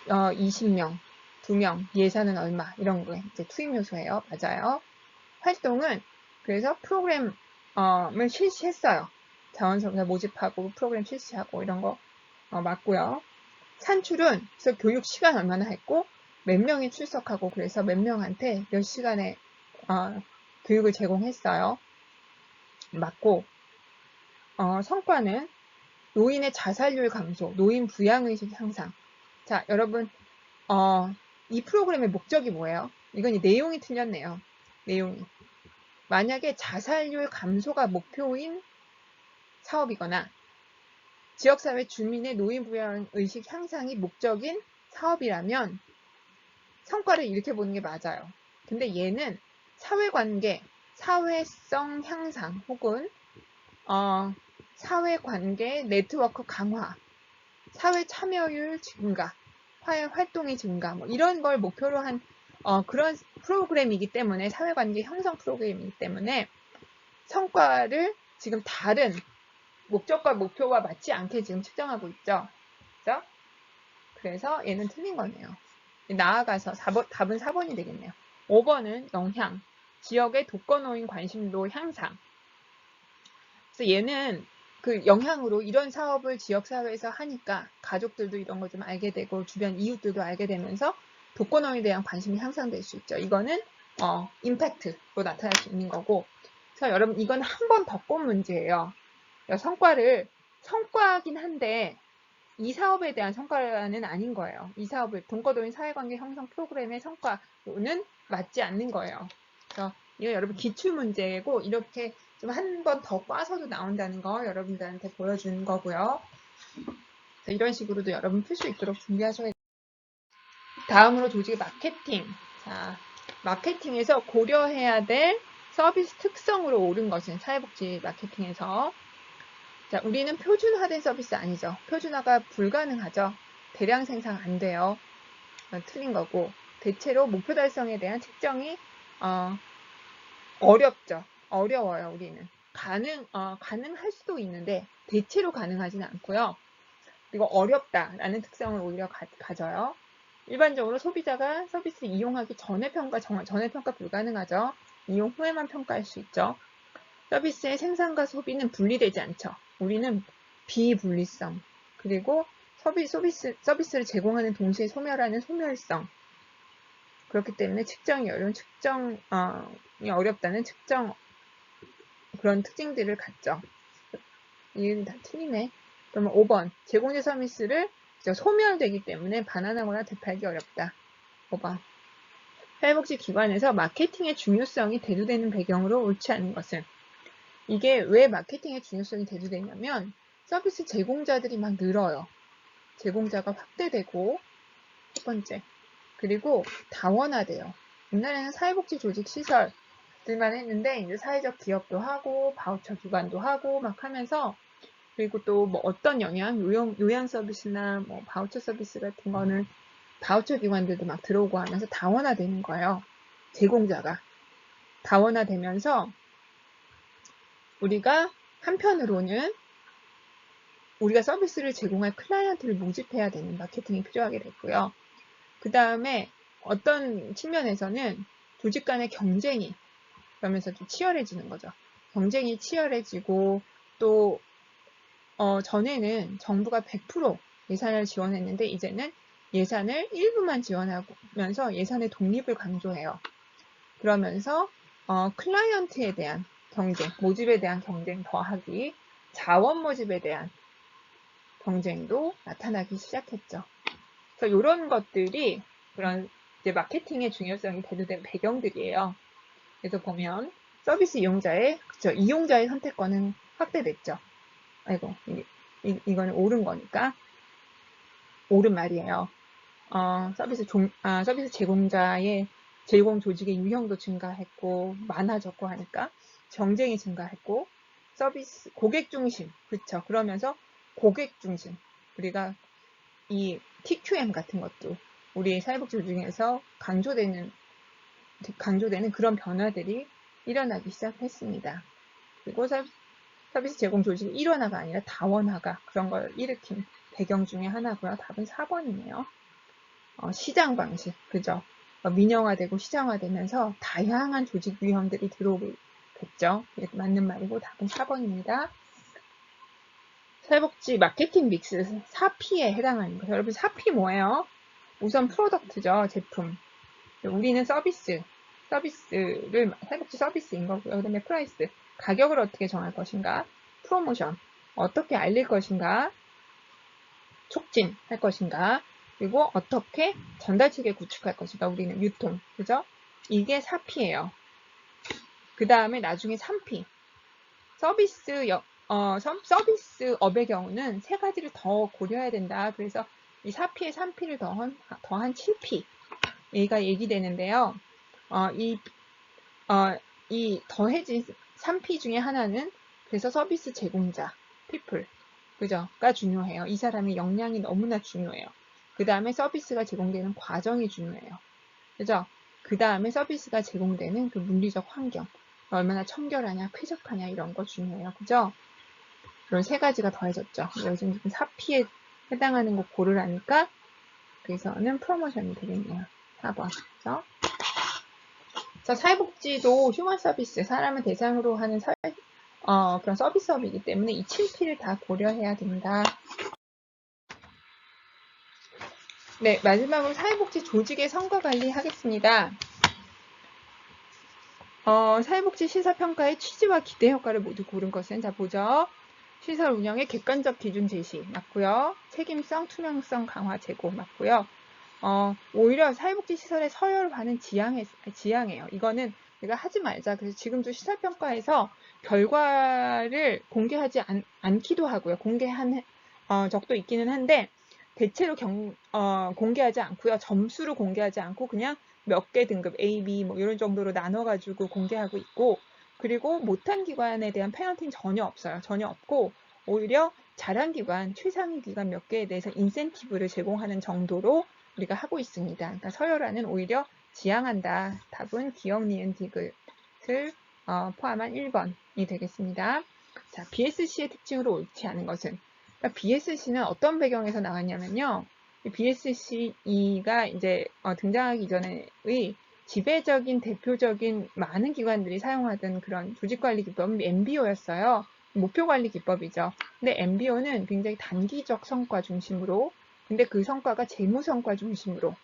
20명 2명, 예산은 얼마, 이런 거 이제 투입 요소예요. 맞아요. 활동은 그래서 프로그램을 실시했어요. 자원봉사 모집하고 프로그램 실시하고 이런 거 맞고요. 산출은 그래서 교육 시간 얼마나 했고 몇 명이 출석하고 그래서 몇 명한테 몇 시간의 교육을 제공했어요. 맞고 성과는 노인의 자살률 감소, 노인 부양의식 향상. 자, 여러분 이 프로그램의 목적이 뭐예요? 이건 내용이 틀렸네요. 내용이. 만약에 자살률 감소가 목표인 사업이거나 지역사회 주민의 노인 부양의식 향상이 목적인 사업이라면 성과를 이렇게 보는 게 맞아요. 근데 얘는 사회관계, 사회성 향상 혹은 사회관계 네트워크 강화, 사회 참여율 증가, 활동의 증가 뭐 이런 걸 목표로 한 그런 프로그램이기 때문에 사회관계 형성 프로그램이기 때문에 성과를 지금 다른 목적과 목표와 맞지 않게 지금 측정하고 있죠. 그죠? 그래서 얘는 틀린 거네요. 나아가서 답은 4번이 되겠네요. 5번은 영향, 지역의 독거노인 관심도 향상. 그래서 얘는 그 영향으로 이런 사업을 지역사회에서 하니까 가족들도 이런 거 좀 알게 되고 주변 이웃들도 알게 되면서 독거노인에 대한 관심이 향상될 수 있죠. 이거는 임팩트로 나타날 수 있는 거고. 그래서 여러분 이건 한 번 더 꼽은 문제예요. 성과긴 한데 이 사업에 대한 성과는 아닌 거예요. 이 사업을 독거노인 사회관계 형성 프로그램의 성과로는 맞지 않는 거예요. 그래서 이건 여러분 기출문제고 이렇게 좀 한 번 더 꽈서도 나온다는 거 여러분들한테 보여주는 거고요. 이런 식으로도 여러분 풀 수 있도록 준비하셔야 돼요. 다음으로 조직의 마케팅. 자, 마케팅에서 고려해야 될 서비스 특성으로 옳은 것은 사회복지 마케팅에서 자, 우리는 표준화된 서비스 아니죠. 표준화가 불가능하죠. 대량 생산 안 돼요. 틀린 거고 대체로 목표 달성에 대한 측정이 어렵죠. 어려워요. 우리는 가능할 수도 있는데 대체로 가능하지는 않고요. 그리고 어렵다라는 특성을 오히려 가져요. 일반적으로 소비자가 서비스를 이용하기 전에 전에 평가 불가능하죠. 이용 후에만 평가할 수 있죠. 서비스의 생산과 소비는 분리되지 않죠. 우리는 비분리성, 그리고 서비스를 제공하는 동시에 소멸하는 소멸성. 그렇기 때문에 측정이 어렵다는 그런 특징들을 갖죠. 이건 다 틀리네. 그러면 5번. 제공자 서비스를 소멸되기 때문에 반환하거나 되팔기 어렵다. 5번. 사회복지 기관에서 마케팅의 중요성이 대두되는 배경으로 옳지 않은 것은 이게 왜 마케팅의 중요성이 대두되냐면 서비스 제공자들이 막 늘어요. 제공자가 확대되고 첫 번째. 그리고 다원화돼요. 옛날에는 사회복지 조직 시설들만 했는데 이제 사회적 기업도 하고 바우처 기관도 하고 막 하면서 그리고 또 뭐 어떤 요양 서비스나 뭐 바우처 서비스 같은 거는 바우처 기관들도 막 들어오고 하면서 다원화되는 거예요. 제공자가 다원화되면서 우리가 한편으로는 우리가 서비스를 제공할 클라이언트를 모집해야 되는 마케팅이 필요하게 됐고요. 그 다음에 어떤 측면에서는 조직 간의 경쟁이 그러면서 좀 치열해지는 거죠. 경쟁이 치열해지고 또 전에는 정부가 100% 예산을 지원했는데 이제는 예산을 일부만 지원하면서 예산의 독립을 강조해요. 그러면서 클라이언트에 대한 경쟁, 모집에 대한 경쟁 더하기 자원 모집에 대한 경쟁도 나타나기 시작했죠. 그래서 이런 것들이 그런 이제 마케팅의 중요성이 대두된 배경들이에요. 그래서 보면 서비스 이용자의 선택권은 확대됐죠. 아이고, 이거는 옳은 거니까. 옳은 말이에요. 서비스 제공자의 제공 조직의 유형도 증가했고, 많아졌고 하니까 경쟁이 증가했고, 서비스, 고객 중심. 그쵸. 그러면서 고객 중심. 우리가 이 TQM 같은 것도 우리 사회복지 중에서 강조되는 그런 변화들이 일어나기 시작했습니다. 그리고 서비스 제공 조직의 일원화가 아니라 다원화가 그런 걸 일으킨 배경 중에 하나고요. 답은 4번이네요. 시장 방식, 그죠? 민영화되고 시장화되면서 다양한 조직 유형들이 들어오겠죠. 맞는 말이고 답은 4번입니다. 사회복지 마케팅 믹스 4P에 해당하는 거죠. 여러분 4P 뭐예요? 우선 프로덕트죠. 제품. 우리는 서비스를 사회복지 서비스인 거고요. 그 다음에 프라이스, 가격을 어떻게 정할 것인가, 프로모션, 어떻게 알릴 것인가, 촉진할 것인가, 그리고 어떻게 전달 체계 구축할 것인가, 우리는 유통, 그죠? 이게 4P예요. 그 다음에 나중에 3P, 서비스업의 경우는 세 가지를 더 고려해야 된다. 그래서 이 4P에 3P를 더한 7P, 얘가 얘기되는데요. 이 더해진 3P 중에 하나는 그래서 서비스 제공자, people, 그죠?가 중요해요. 이 사람의 역량이 너무나 중요해요. 그 다음에 서비스가 제공되는 과정이 중요해요. 그죠? 그 다음에 서비스가 제공되는 그 물리적 환경, 얼마나 청결하냐, 쾌적하냐 이런 거 중요해요. 그죠? 그런 세 가지가 더해졌죠. 요즘 4P에 해당하는 거 고르라니까 그래서는 프로모션이 되겠네요. 4번. 그죠? 자, 사회복지도 휴먼 서비스, 사람을 대상으로 하는 그런 서비스업이기 때문에 이 7P를 다 고려해야 된다. 네, 마지막으로 사회복지 조직의 성과관리 하겠습니다. 사회복지 시설평가의 취지와 기대 효과를 모두 고른 것은, 자, 보죠. 시설 운영의 객관적 기준 제시, 맞고요. 책임성, 투명성 강화 제고, 맞고요. 오히려 사회복지 시설의 서열화는 지양해요. 이거는 우리가 하지 말자. 그래서 지금도 시설평가에서 결과를 공개하지 않기도 하고요. 공개한 적도 있기는 한데 대체로 공개하지 않고요. 점수를 공개하지 않고 그냥 몇 개 등급 A, B 뭐 이런 정도로 나눠가지고 공개하고 있고, 그리고 못한 기관에 대한 페널티는 전혀 없어요. 전혀 없고 오히려 잘한 기관, 최상위 기관 몇 개에 대해서 인센티브를 제공하는 정도로 우리가 하고 있습니다. 그러니까 서열화는 오히려 지양한다. 답은 기억, 니은, 디귿을 포함한 1번이 되겠습니다. 자, BSC의 특징으로 옳지 않은 것은, 그러니까 BSC는 어떤 배경에서 나왔냐면요. BSC가 이제 등장하기 전의 지배적인 대표적인 많은 기관들이 사용하던 그런 조직관리 기법은 MBO였어요. 목표관리 기법이죠. 근데 MBO는 굉장히 단기적 성과 중심으로, 근데 그 성과가 재무 성과 중심으로,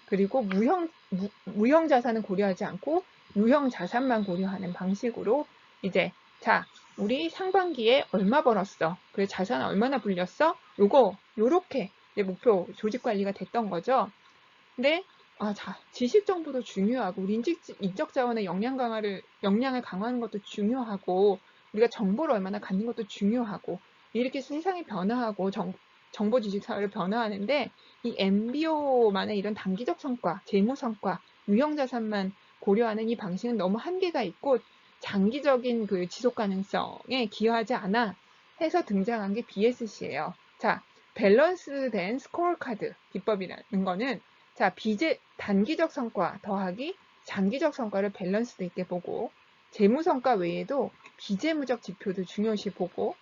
그리고 무형 자산은 고려하지 않고 유형 자산만 고려하는 방식으로 이제, 자, 우리 상반기에 얼마 벌었어? 그래, 자산 얼마나 불렸어? 요렇게 이제 목표 조직 관리가 됐던 거죠. 근데 지식 정보도 중요하고 우리 인적 자원의 역량을 강화하는 것도 중요하고 우리가 정보를 얼마나 갖는 것도 중요하고, 이렇게 세상이 변화하고 정보 지식 사회를 변화하는데 이 MBO만의 이런 단기적 성과, 재무 성과, 유형 자산만 고려하는 이 방식은 너무 한계가 있고 장기적인 그 지속 가능성에 기여하지 않아 해서 등장한 게 BSC예요. 자, 밸런스된 스코어카드 기법이라는 거는, 자, 단기적 성과 더하기 장기적 성과를 밸런스도 있게 보고, 재무 성과 외에도 비재무적 지표도 중요시 보고,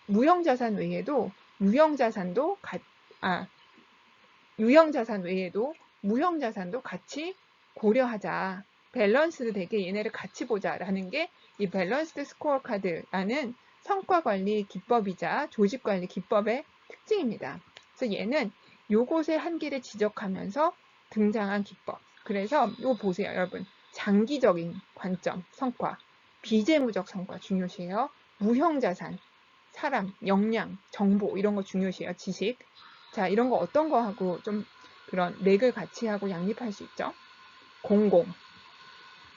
무형 자산 외에도 무형 자산도 무형 자산도 같이 고려하자. 밸런스도 되게 얘네를 같이 보자라는 게 이 밸런스드 스코어 카드라는 성과 관리 기법이자 조직 관리 기법의 특징입니다. 그래서 얘는 요것의 한계를 지적하면서 등장한 기법. 그래서 이거 보세요, 여러분. 장기적인 관점, 성과, 비재무적 성과 중요시해요. 무형 자산, 사람, 역량, 정보 이런 거 중요시해요. 지식. 자, 이런 거 어떤 거 하고 좀 그런 맥을 같이 하고 양립할 수 있죠. 공공,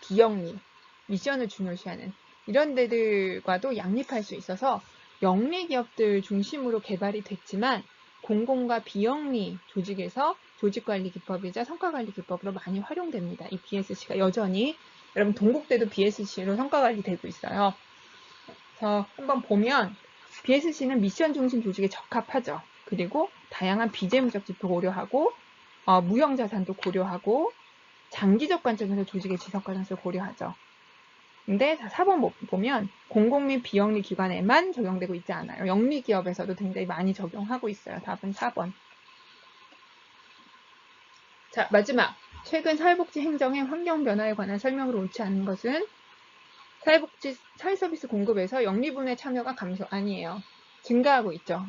비영리, 미션을 중요시하는 이런 데들과도 양립할 수 있어서 영리 기업들 중심으로 개발이 됐지만 공공과 비영리 조직에서 조직관리 기법이자 성과관리 기법으로 많이 활용됩니다. 이 BSC가 여전히, 여러분 동국대도 BSC로 성과관리 되고 있어요. 그래서 한번 보면 BSC는 미션 중심 조직에 적합하죠. 그리고 다양한 비재무적 지표 고려하고 무형 자산도 고려하고 장기적 관점에서 조직의 지속 가능성을 고려하죠. 근데 4번 보면 공공 및 비영리 기관에만 적용되고 있지 않아요. 영리 기업에서도 굉장히 많이 적용하고 있어요. 답은 4번. 자, 마지막. 최근 사회복지 행정의 환경 변화에 관한 설명으로 옳지 않은 것은 사회복지 사회서비스 공급에서 영리분의 참여가 아니에요. 증가하고 있죠.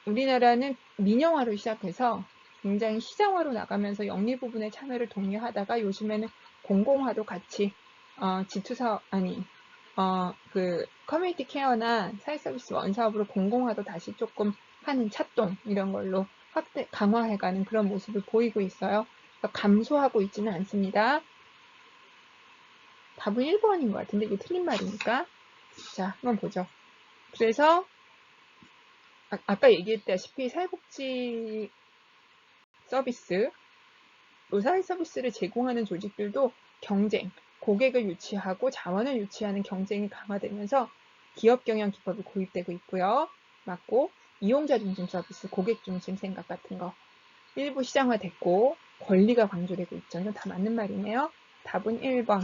우리나라는 민영화로 시작해서 굉장히 시장화로 나가면서 영리 부분의 참여를 독려하다가 요즘에는 공공화도 같이 커뮤니티 케어나 사회서비스 원사업으로 공공화도 다시 조금 하는 차동 이런 걸로 강화해가는 그런 모습을 보이고 있어요. 그러니까 감소하고 있지는 않습니다. 답은 1번인 것 같은데 이게 틀린 말이니까. 자, 한번 보죠. 그래서 아까 얘기했다시피 사회복지 서비스, 사회 서비스를 제공하는 조직들도 경쟁, 고객을 유치하고 자원을 유치하는 경쟁이 강화되면서 기업 경영 기법이 고입되고 있고요. 맞고 이용자 중심 서비스, 고객 중심 생각 같은 거 일부 시장화됐고 권리가 강조되고 있죠. 이건 다 맞는 말이네요. 답은 1번.